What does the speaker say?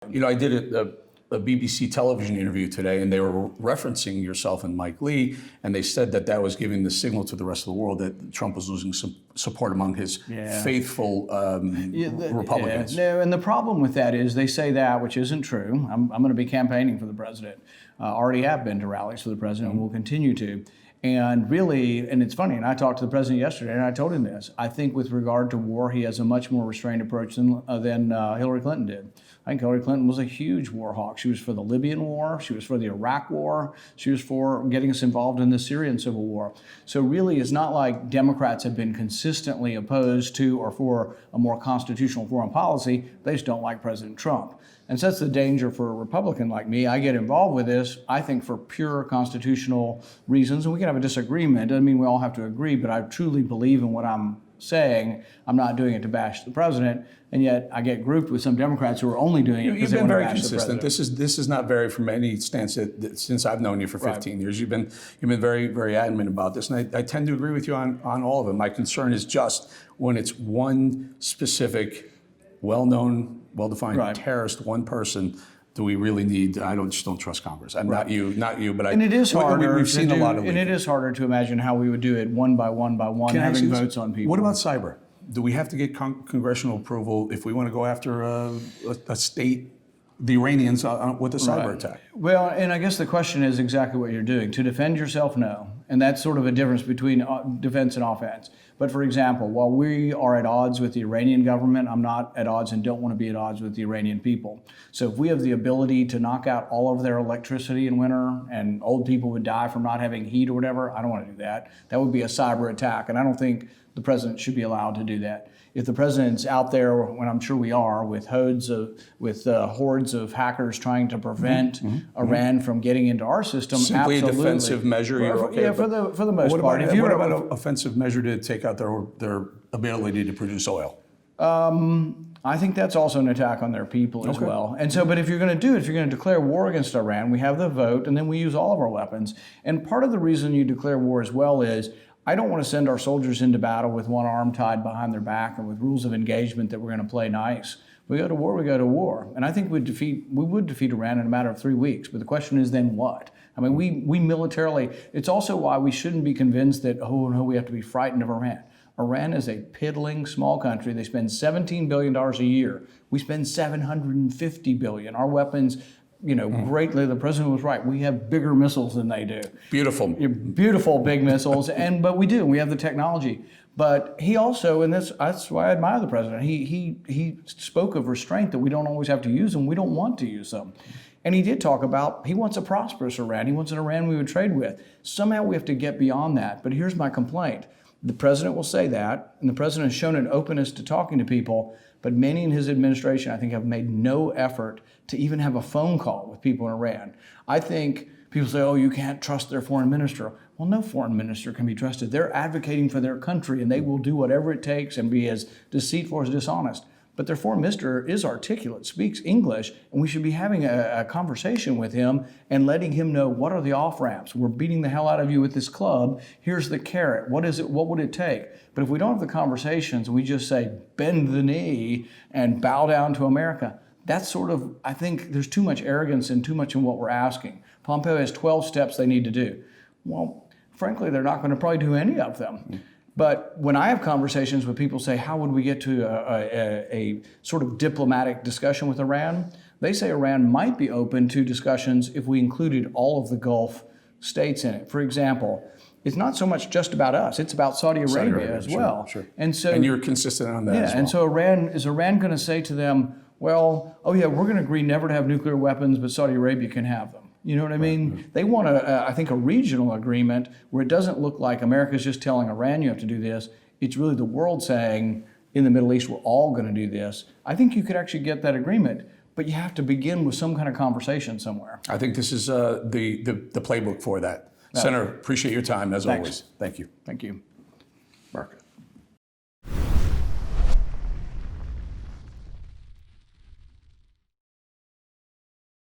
You know, I did a BBC television interview today, and they were referencing yourself and Mike Lee, and they said that that was giving the signal to the rest of the world that Trump was losing some support among his faithful Republicans. No, and the problem with that is they say that, which isn't true. I'm going to be campaigning for the president. Already have been to rallies for the president, and will continue to. And really, and it's funny, and I talked to the president yesterday, and I told him this. I think with regard to war, he has a much more restrained approach than Hillary Clinton did. I think Hillary Clinton was a huge war hawk. She was for the Libyan war. She was for the Iraq war. She was for getting us involved in the Syrian civil war. So really, it's not like Democrats have been consistently opposed to or for a more constitutional foreign policy. They just don't like President Trump. And so that's the danger for a Republican like me. I get involved with this, I think, for pure constitutional reasons. And we can have a disagreement. Doesn't mean we all have to agree, but I truly believe in what I'm saying. I'm not doing it to bash the president. And yet I get grouped with some Democrats who are only doing it because they want to bash the president. You've been very consistent. This is not varied from any stance since I've known you for 15 years. You've been very, very adamant about this. And I tend to agree with you on all of it. My concern is just when it's one specific, well-known, well-defined terrorist, one person, do we really need? I just don't trust Congress. I'm not you, but and it is harder. We've seen a lot of, and it is harder to imagine how we would do it one by one by one, having votes on people. What about cyber? Do we have to get congressional approval if we want to go after a state, the Iranians, with a cyber attack? Well, and I guess the question is exactly what you're doing. To defend yourself, no. And that's sort of a difference between defense and offense. But for example, while we are at odds with the Iranian government, I'm not at odds and don't want to be at odds with the Iranian people. So if we have the ability to knock out all of their electricity in winter and old people would die from not having heat or whatever, I don't want to do that. That would be a cyber attack. And I don't think the president should be allowed to do that. If the president's out there, when I'm sure we are, with hordes of hackers trying to prevent Iran from getting into our system, simply absolutely. a defensive measure. You're okay, yeah, for the most part. What about an offensive measure to take out their ability to produce oil? I think that's also an attack on their people as well. And so, but if you're going to do it, if you're going to declare war against Iran, we have the vote, and then we use all of our weapons. And part of the reason you declare war as well is I don't want to send our soldiers into battle with one arm tied behind their back and with rules of engagement that we're going to play nice. We go to war, we go to war. And I think we would defeat Iran in a matter of 3 weeks. But the question is then what? I mean, we militarily, it's also why we shouldn't be convinced that, oh no, we have to be frightened of Iran. Iran is a piddling small country. They spend $17 billion a year. We spend $750 billion. Our weapons, greatly, the president was right. We have bigger missiles than they do. Beautiful big missiles, but we do. We have the technology. But he also, and that's why I admire the president, he spoke of restraint, that we don't always have to use them. We don't want to use them. And he did talk about, he wants a prosperous Iran. He wants an Iran we would trade with. Somehow we have to get beyond that. But here's my complaint. The president will say that, and the president has shown an openness to talking to people, but many in his administration, I think, have made no effort to even have a phone call with people in Iran. I think people say, oh, you can't trust their foreign minister. Well, no foreign minister can be trusted. They're advocating for their country, and they will do whatever it takes and be as deceitful as dishonest. But their foreign minister is articulate, speaks English, and we should be having a conversation with him and letting him know what are the off-ramps. We're beating the hell out of you with this club. Here's the carrot. What is it? What would it take? But if we don't have the conversations, we just say, bend the knee and bow down to America. That's sort of, I think there's too much arrogance and too much in what we're asking. Pompeo has 12 steps they need to do. Well, frankly, they're not going to probably do any of them. But when I have conversations with people say, how would we get to a sort of diplomatic discussion with Iran? They say Iran might be open to discussions if we included all of the Gulf states in it. For example, it's not so much just about us, it's about Saudi Arabia as well. Sure. And you're consistent on that as well. And so is Iran going to say to them, well, oh yeah, we're going to agree never to have nuclear weapons, but Saudi Arabia can have them. You know what I mean? Right. They want, I think, a regional agreement where it doesn't look like America's just telling Iran you have to do this. It's really the world saying, in the Middle East, we're all going to do this. I think you could actually get that agreement, but you have to begin with some kind of conversation somewhere. I think this is the playbook for that. Senator, appreciate your time as always. Thank you. Thank you.